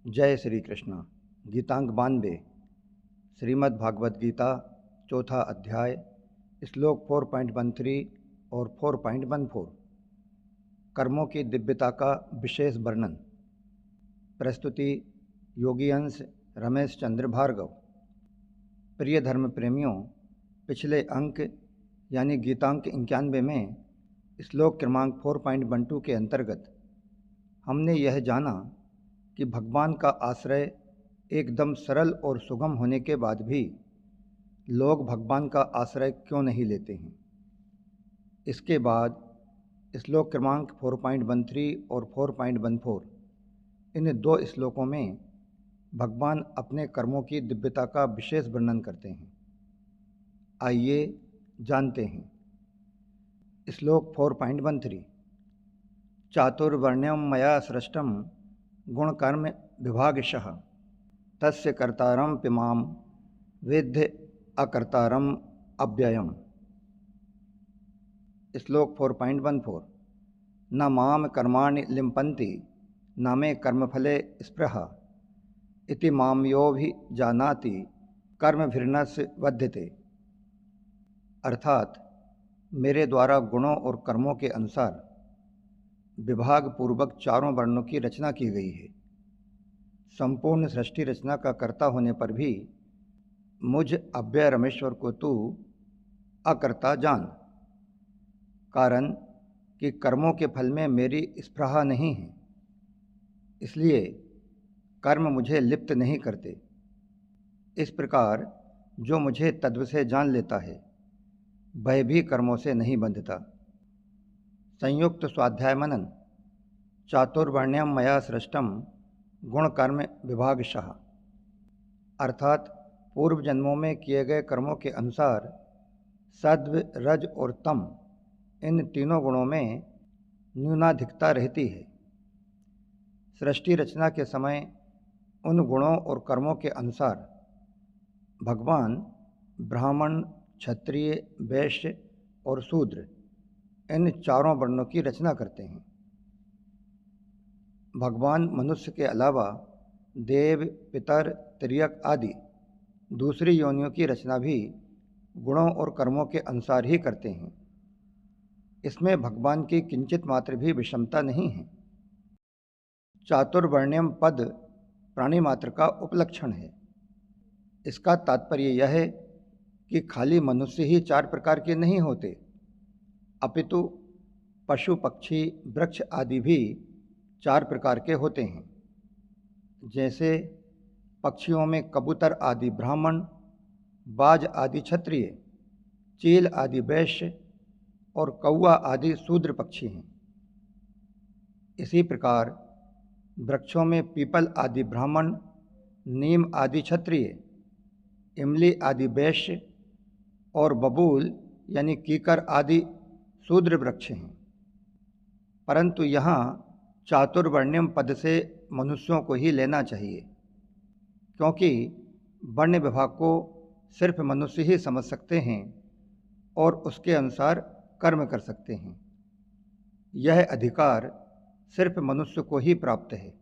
जय श्री कृष्ण। गीतांक 92 श्रीमद् भागवत गीता चौथा अध्याय श्लोक 4.13 और 4.14 कर्मों की दिव्यता का विशेष वर्णन। प्रस्तुति योगी अंश रमेश चंद्र भार्गव। प्रिय धर्म प्रेमियों, पिछले अंक यानी गीतांक 91 में श्लोक क्रमांक 4.12 के अंतर्गत हमने यह जाना कि भगवान का आश्रय एकदम सरल और सुगम होने के बाद भी लोग भगवान का आश्रय क्यों नहीं लेते हैं। इसके बाद श्लोक क्रमांक 4.13 और 4.14 इन दो श्लोकों में भगवान अपने कर्मों की दिव्यता का विशेष वर्णन करते हैं। आइए जानते हैं। श्लोक 4.13 चातुर्वर्ण्यम मया सृष्टम गुणकर्म विभागशः तस्य कर्तारं पिमां विद्धि अकर्तारम् अव्ययम्। श्लोक 4.14 न माम कर्माणि लिम्पन्ति न मे कर्मफले स्पृहा इति मां यो भी जानाति कर्मभिर्नस्य बध्यते। अर्थात मेरे द्वारा गुणों और कर्मों के अनुसार विभाग पूर्वक चारों वर्णों की रचना की गई है। संपूर्ण सृष्टि रचना का कर्ता होने पर भी मुझ अव्यय रमेश्वर को तू अकर्ता जान। कारण कि कर्मों के फल में मेरी स्पृहा नहीं है, इसलिए कर्म मुझे लिप्त नहीं करते। इस प्रकार जो मुझे तत्व से जान लेता है वह भी कर्मों से नहीं बंधता। संयुक्त स्वाध्याय मनन चातुर्वर्ण्यम मया सृष्टम गुण कर्म विभागशः। अर्थात पूर्व जन्मों में किए गए कर्मों के अनुसार सत्व, रज और तम इन तीनों गुणों में न्यूनाधिकता रहती है। सृष्टि रचना के समय उन गुणों और कर्मों के अनुसार भगवान ब्राह्मण, क्षत्रिय, वैश्य और शूद्र इन चारों वर्णों की रचना करते हैं। भगवान मनुष्य के अलावा देव, पितर, तिर्यक आदि दूसरी योनियों की रचना भी गुणों और कर्मों के अनुसार ही करते हैं। इसमें भगवान की किंचित मात्र भी विषमता नहीं है। चातुर्वर्ण्यम पद प्राणी मात्र का उपलक्षण है। इसका तात्पर्य यह है कि खाली मनुष्य ही चार प्रकार के नहीं होते, अपितु पशु, पक्षी, वृक्ष आदि भी चार प्रकार के होते हैं। जैसे पक्षियों में कबूतर आदि ब्राह्मण, बाज आदि क्षत्रिय, चील आदि वैश्य और कौआ आदि शूद्र पक्षी हैं। इसी प्रकार वृक्षों में पीपल आदि ब्राह्मण, नीम आदि क्षत्रिय, इमली आदि वैश्य और बबूल यानी कीकर आदि शूद्र वृक्ष हैं। परंतु यहाँ चातुर्वर्ण्यम पद से मनुष्यों को ही लेना चाहिए, क्योंकि वर्ण विभाग को सिर्फ मनुष्य ही समझ सकते हैं और उसके अनुसार कर्म कर सकते हैं। यह अधिकार सिर्फ मनुष्य को ही प्राप्त है।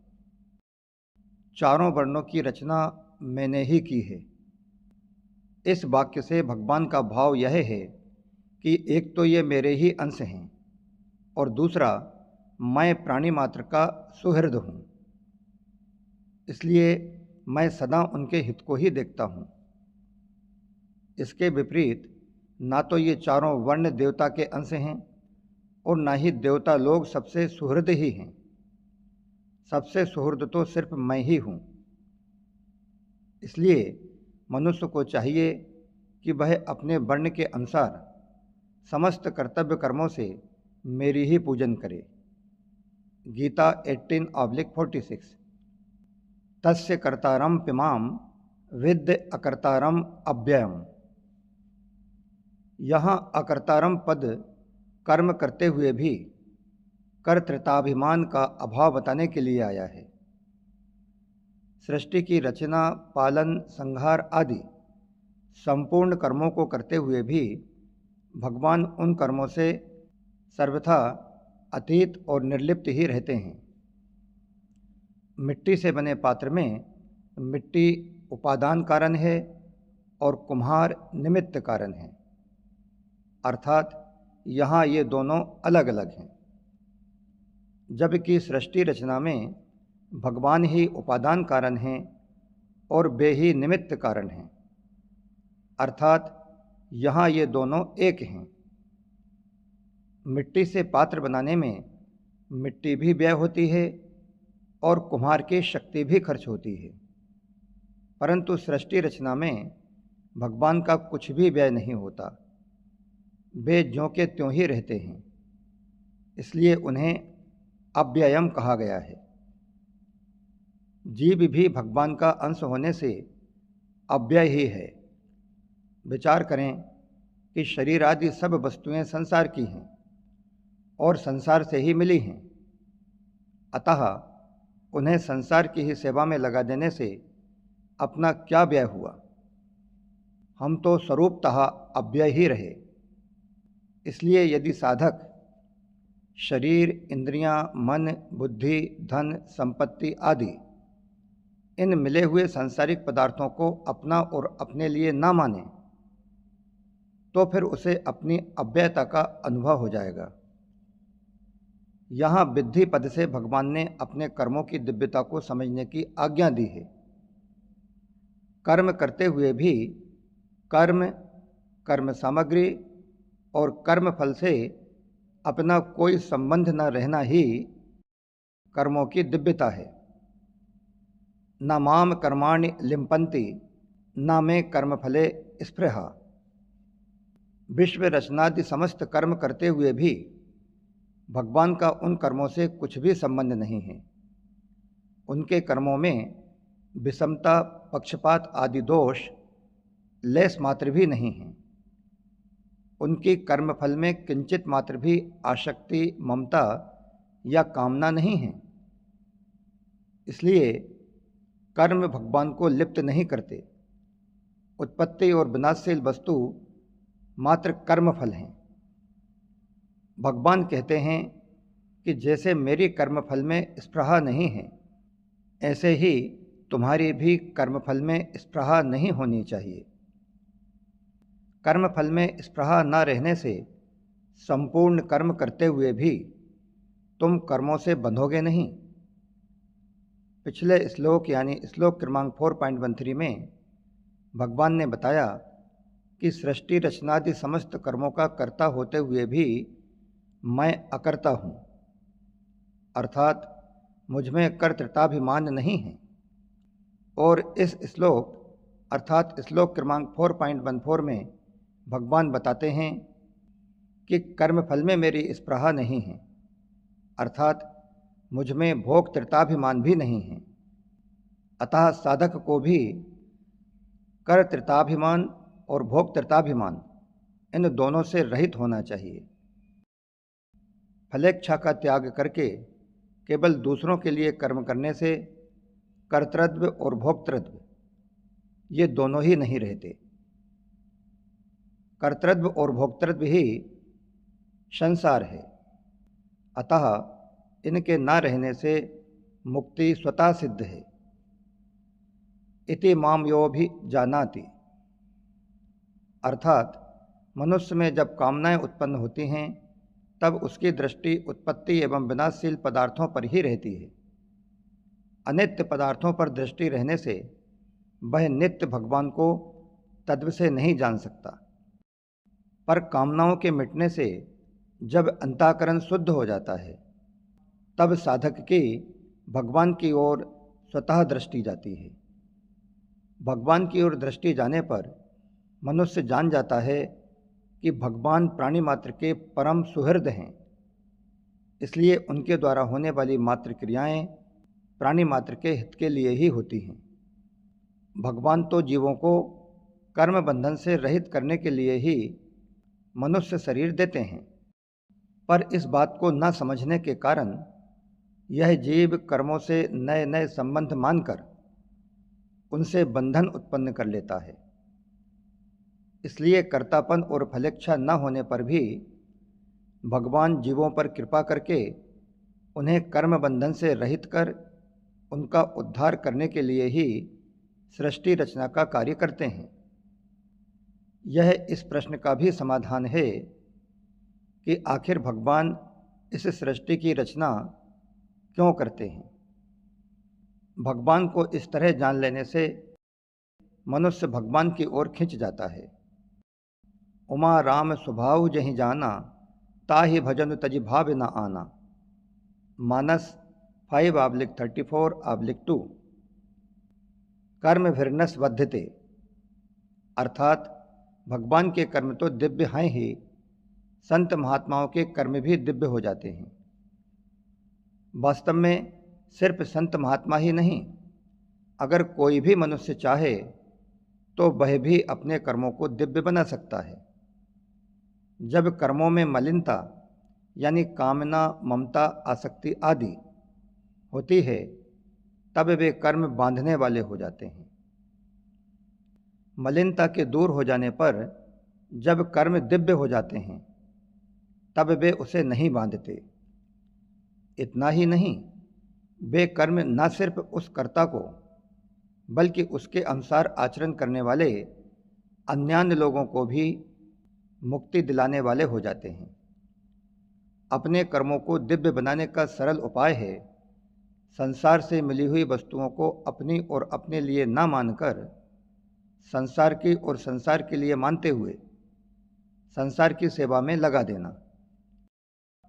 चारों वर्णों की रचना मैंने ही की है। इस वाक्य से भगवान का भाव यह है कि एक तो ये मेरे ही अंश हैं और दूसरा मैं प्राणी मात्र का सुहृद हूँ, इसलिए मैं सदा उनके हित को ही देखता हूँ। इसके विपरीत ना तो ये चारों वर्ण देवता के अंश हैं और ना ही देवता लोग सबसे सुहृद ही हैं। सबसे सुहृद तो सिर्फ मैं ही हूँ। इसलिए मनुष्य को चाहिए कि वह अपने वर्ण के अनुसार समस्त कर्तव्य कर्मों से मेरी ही पूजन करे। गीता 18/46 तस्य कर्तारं पिमां विद्य अकर्तारम् अव्ययम्। यहाँ अकर्तारम पद कर्म करते हुए भी कर्तृताभिमान का अभाव बताने के लिए आया है। सृष्टि की रचना, पालन, संहार आदि संपूर्ण कर्मों को करते हुए भी भगवान उन कर्मों से सर्वथा अतीत और निर्लिप्त ही रहते हैं। मिट्टी से बने पात्र में मिट्टी उपादान कारण है और कुम्हार निमित्त कारण है, अर्थात यहाँ ये दोनों अलग अलग हैं। जबकि सृष्टि रचना में भगवान ही उपादान कारण हैं और वे ही निमित्त कारण हैं, अर्थात यहाँ ये दोनों एक हैं। मिट्टी से पात्र बनाने में मिट्टी भी व्यय होती है और कुम्हार की शक्ति भी खर्च होती है, परंतु सृष्टि रचना में भगवान का कुछ भी व्यय नहीं होता, वे ज्यों के त्यों ही रहते हैं, इसलिए उन्हें अव्ययम कहा गया है। जीव भी भगवान का अंश होने से अव्यय ही है। विचार करें कि शरीर आदि सब वस्तुएं संसार की हैं और संसार से ही मिली हैं, अतः उन्हें संसार की ही सेवा में लगा देने से अपना क्या व्यय हुआ। हम तो स्वरूपतः अव्यय ही रहे। इसलिए यदि साधक शरीर, इंद्रियां, मन, बुद्धि, धन, संपत्ति आदि इन मिले हुए सांसारिक पदार्थों को अपना और अपने लिए ना माने तो फिर उसे अपनी अव्ययता का अनुभव हो जाएगा। यहाँ विद्धि पद से भगवान ने अपने कर्मों की दिव्यता को समझने की आज्ञा दी है। कर्म करते हुए भी कर्म, कर्म सामग्री और कर्म फल से अपना कोई संबंध न रहना ही कर्मों की दिव्यता है। न माम कर्माणि लिम्पन्ति न मे कर्मफले स्पृहा। विश्व रचनादि समस्त कर्म करते हुए भी भगवान का उन कर्मों से कुछ भी संबंध नहीं है। उनके कर्मों में विषमता, पक्षपात आदि दोष लेस मात्र भी नहीं है। उनकी कर्मफल में किंचित मात्र भी आसक्ति, ममता या कामना नहीं है। इसलिए कर्म भगवान को लिप्त नहीं करते। उत्पत्ति और विनाशशील वस्तु मात्र कर्मफल हैं। भगवान कहते हैं कि जैसे मेरी कर्मफल में स्पृहा नहीं है, ऐसे ही तुम्हारी भी कर्मफल में स्पृहा नहीं होनी चाहिए। कर्मफल में स्पृहा न रहने से संपूर्ण कर्म करते हुए भी तुम कर्मों से बंधोगे नहीं। पिछले श्लोक यानी श्लोक क्रमांक 4.13 में भगवान ने बताया कि सृष्टि रचनादि समस्त कर्मों का कर्ता होते हुए भी मैं अकर्ता हूँ, अर्थात मुझमें कर्तृताभिमान नहीं है। और इस श्लोक अर्थात श्लोक क्रमांक 4.14 में भगवान बताते हैं कि कर्मफल में मेरी स्पृहा नहीं है, अर्थात मुझमें भोक्तृताभिमान भी नहीं है। अतः साधक को भी कर्तृताभिमान और भोक्तृताभिमान इन दोनों से रहित होना चाहिए। फलेच्छा का त्याग करके केवल दूसरों के लिए कर्म करने से कर्तृत्व और भोक्तृत्व ये दोनों ही नहीं रहते। कर्तृत्व और भोक्तृत्व ही संसार है, अतः इनके न रहने से मुक्ति स्वतः सिद्ध है। इति माम यो भी जानाति, अर्थात मनुष्य में जब कामनाएं उत्पन्न होती हैं तब उसकी दृष्टि उत्पत्ति एवं विनाशशील पदार्थों पर ही रहती है। अनित्य पदार्थों पर दृष्टि रहने से वह नित्य भगवान को तत्व से नहीं जान सकता। पर कामनाओं के मिटने से जब अंतःकरण शुद्ध हो जाता है तब साधक की भगवान की ओर स्वतः दृष्टि जाती है। भगवान की ओर दृष्टि जाने पर मनुष्य जान जाता है कि भगवान प्राणी मात्र के परम सुहृद हैं, इसलिए उनके द्वारा होने वाली मात्र क्रियाएं प्राणी मात्र के हित के लिए ही होती हैं। भगवान तो जीवों को कर्म बंधन से रहित करने के लिए ही मनुष्य शरीर देते हैं, पर इस बात को न समझने के कारण यह जीव कर्मों से नए नए संबंध मानकर उनसे बंधन उत्पन्न कर लेता है। इसलिए कर्तापन और फलेच्छा न होने पर भी भगवान जीवों पर कृपा करके उन्हें कर्म बंधन से रहित कर उनका उद्धार करने के लिए ही सृष्टि रचना का कार्य करते हैं। यह इस प्रश्न का भी समाधान है कि आखिर भगवान इस सृष्टि की रचना क्यों करते हैं। भगवान को इस तरह जान लेने से मनुष्य भगवान की ओर खिंच जाता है। उमा राम स्वभाव जहि जाना, ताहि भजन तजि भाव न आना। मानस 5:34-2। कर्म भिर्नस बद्धते, अर्थात भगवान के कर्म तो दिव्य हैं ही, संत महात्माओं के कर्म भी दिव्य हो जाते हैं। वास्तव में सिर्फ संत महात्मा ही नहीं, अगर कोई भी मनुष्य चाहे तो वह भी अपने कर्मों को दिव्य बना सकता है। जब कर्मों में मलिनता यानी कामना, ममता, आसक्ति आदि होती है, तब वे कर्म बांधने वाले हो जाते हैं। मलिनता के दूर हो जाने पर जब कर्म दिव्य हो जाते हैं, तब वे उसे नहीं बांधते। इतना ही नहीं, वे कर्म न सिर्फ उस कर्ता को बल्कि उसके अनुसार आचरण करने वाले अन्यान्य लोगों को भी मुक्ति दिलाने वाले हो जाते हैं। अपने कर्मों को दिव्य बनाने का सरल उपाय है संसार से मिली हुई वस्तुओं को अपनी और अपने लिए न मानकर संसार की और संसार के लिए मानते हुए संसार की सेवा में लगा देना।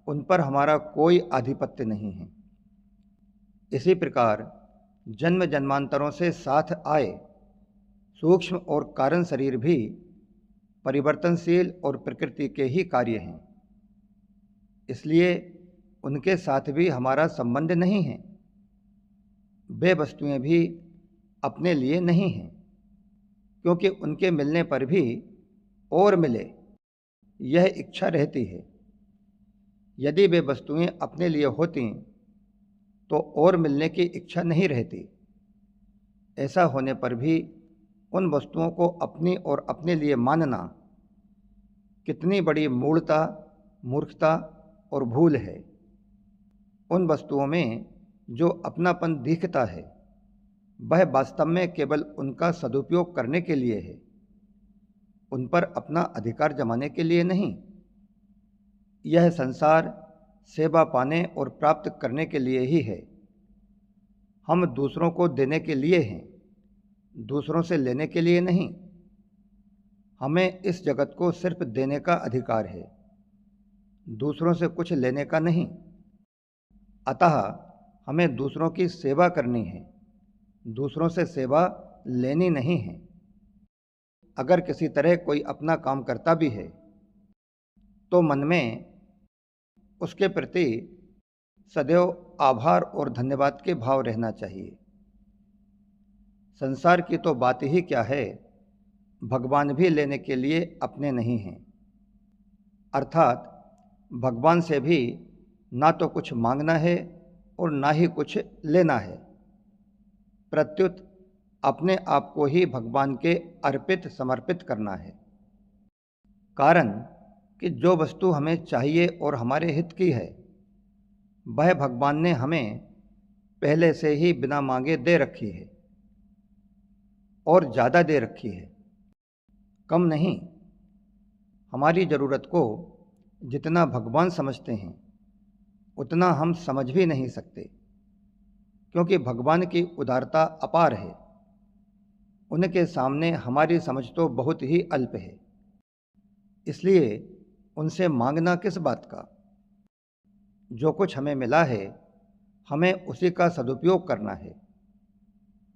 उन पर हमारा कोई आधिपत्य नहीं है। इसी प्रकार जन्म जन्मांतरों से साथ आए सूक्ष्म और कारण शरीर भी परिवर्तनशील और प्रकृति के ही कार्य हैं। इसलिए उनके साथ भी हमारा संबंध नहीं है। वे वस्तुएं भी अपने लिए नहीं हैं, क्योंकि उनके मिलने पर भी और मिले यह इच्छा रहती है। यदि वे वस्तुएं अपने लिए होती तो और मिलने की इच्छा नहीं रहती। ऐसा होने पर भी उन वस्तुओं को अपनी और अपने लिए मानना कितनी बड़ी मूढ़ता, मूर्खता और भूल है। उन वस्तुओं में जो अपनापन दिखता है, वह वास्तव में केवल उनका सदुपयोग करने के लिए है, उन पर अपना अधिकार जमाने के लिए नहीं। यह संसार सेवा पाने और प्राप्त करने के लिए ही है। हम दूसरों को देने के लिए हैं, दूसरों से लेने के लिए नहीं। हमें इस जगत को सिर्फ देने का अधिकार है, दूसरों से कुछ लेने का नहीं। अतः हमें दूसरों की सेवा करनी है, दूसरों से सेवा लेनी नहीं है। अगर किसी तरह कोई अपना काम करता भी है तो मन में उसके प्रति सदैव आभार और धन्यवाद के भाव रहना चाहिए। संसार की तो बात ही क्या है, भगवान भी लेने के लिए अपने नहीं हैं। अर्थात भगवान से भी ना तो कुछ मांगना है और ना ही कुछ लेना है। प्रत्युत अपने आप को ही भगवान के अर्पित समर्पित करना है। कारण कि जो वस्तु हमें चाहिए और हमारे हित की है, वह भगवान ने हमें पहले से ही बिना मांगे दे रखी है, और ज़्यादा दे रखी है, कम नहीं। हमारी ज़रूरत को जितना भगवान समझते हैं उतना हम समझ भी नहीं सकते, क्योंकि भगवान की उदारता अपार है। उनके सामने हमारी समझ तो बहुत ही अल्प है। इसलिए उनसे मांगना किस बात का। जो कुछ हमें मिला है, हमें उसी का सदुपयोग करना है।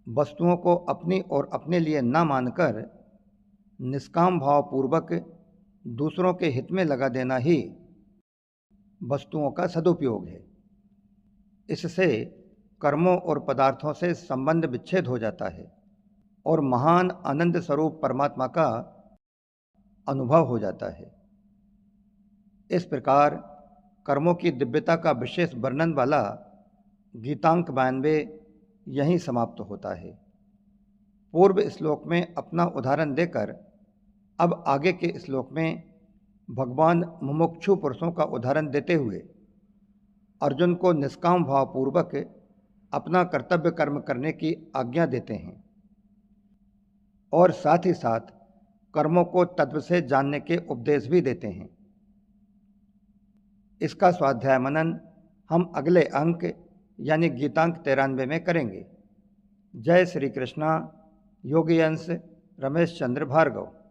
वस्तुओं को अपनी और अपने लिए न मानकर निष्काम भावपूर्वक दूसरों के हित में लगा देना ही वस्तुओं का सदुपयोग है। इससे कर्मों और पदार्थों से संबंध विच्छेद हो जाता है और महान आनंद स्वरूप परमात्मा का अनुभव हो जाता है। इस प्रकार कर्मों की दिव्यता का विशेष वर्णन वाला गीतांक 92 यहीं समाप्त होता है। पूर्व श्लोक में अपना उदाहरण देकर अब आगे के श्लोक में भगवान मुमुक्षु पुरुषों का उदाहरण देते हुए अर्जुन को निष्काम भावपूर्वक अपना कर्तव्य कर्म करने की आज्ञा देते हैं और साथ ही साथ कर्मों को तत्व से जानने के उपदेश भी देते हैं। इसका स्वाध्याय मनन हम अगले अंक यानी गीतांक 93 में करेंगे। जय श्री कृष्णा। योगी अंश रमेश चंद्र भार्गव।